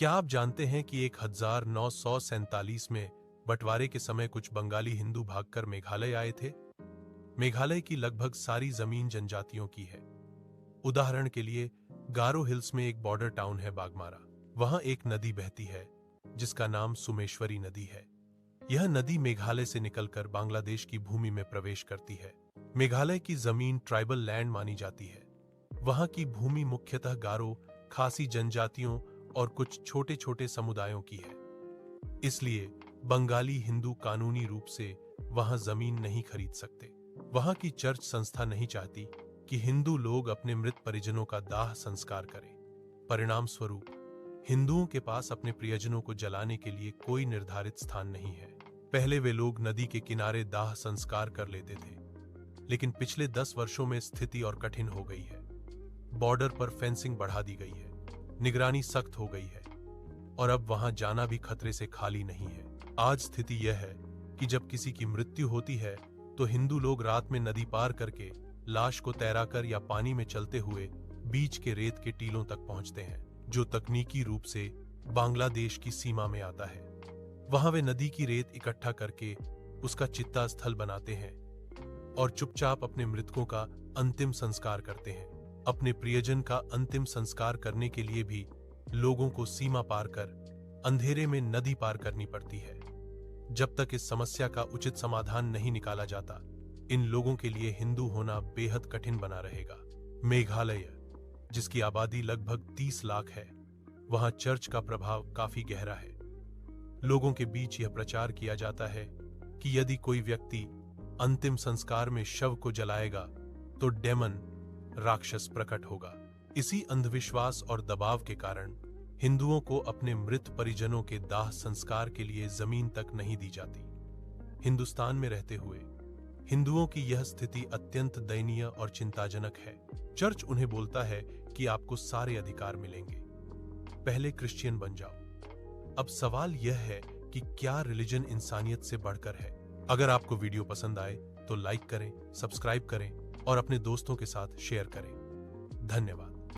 क्या आप जानते हैं कि 1947 में बंटवारे के समय कुछ बंगाली हिंदू भागकर मेघालय आए थे? मेघालय की लगभग सारी जमीन जनजातियों की है। उदाहरण के लिए गारो हिल्स में एक बॉर्डर टाउन है बागमारा। वहां एक नदी बहती है जिसका नाम सुमेश्वरी नदी है। यह नदी मेघालय से निकलकर बांग्लादेश की भूमि में प्रवेश करती है। मेघालय की जमीन ट्राइबल लैंड मानी जाती है। वहां की भूमि मुख्यतः गारो, खासी जनजातियों और कुछ छोटे छोटे समुदायों की है। इसलिए बंगाली हिंदू कानूनी रूप से वहां जमीन नहीं खरीद सकते। वहां की चर्च संस्था नहीं चाहती कि हिंदू लोग अपने मृत परिजनों का दाह संस्कार करें। परिणाम स्वरूप हिंदुओं के पास अपने प्रियजनों को जलाने के लिए कोई निर्धारित स्थान नहीं है। पहले वे लोग नदी के किनारे दाह संस्कार कर लेते थे, लेकिन पिछले 10 वर्षों में स्थिति और कठिन हो गई है। बॉर्डर पर फेंसिंग बढ़ा दी गई है, निगरानी सख्त हो गई है और अब वहां जाना भी खतरे से खाली नहीं है। आज स्थिति यह है कि जब किसी की मृत्यु होती है तो हिंदू लोग रात में नदी पार करके लाश को तैराकर या पानी में चलते हुए बीच के रेत के टीलों तक पहुंचते हैं, जो तकनीकी रूप से बांग्लादेश की सीमा में आता है। वहां वे नदी की रेत इकट्ठा करके उसका चित्ता स्थल बनाते हैं और चुपचाप अपने मृतकों का अंतिम संस्कार करते हैं। अपने प्रियजन का अंतिम संस्कार करने के लिए भी लोगों को सीमा पार कर अंधेरे में नदी पार करनी पड़ती है। जब तक इस समस्या का उचित समाधान नहीं निकाला जाता, इन लोगों के लिए हिंदू होना बेहद कठिन बना रहेगा। मेघालय, जिसकी आबादी लगभग 30 लाख है, वहां चर्च का प्रभाव काफी गहरा है। लोगों के बीच यह प्रचार किया जाता है कि यदि कोई व्यक्ति अंतिम संस्कार में शव को जलाएगा तो डेमन, राक्षस प्रकट होगा। इसी अंधविश्वास और दबाव के कारण हिंदुओं को अपने मृत परिजनों के दाह संस्कार के लिए जमीन तक नहीं दी जाती। हिंदुस्तान में रहते हुए हिंदुओं की यह स्थिति अत्यंत दयनीय और चिंताजनक है। चर्च उन्हें बोलता है कि आपको सारे अधिकार मिलेंगे, पहले क्रिश्चियन बन जाओ। अब सवाल यह है कि क्या रिलीजन इंसानियत से बढ़कर है? अगर आपको वीडियो पसंद आए तो लाइक करें, सब्सक्राइब करें और अपने दोस्तों के साथ शेयर करें। धन्यवाद।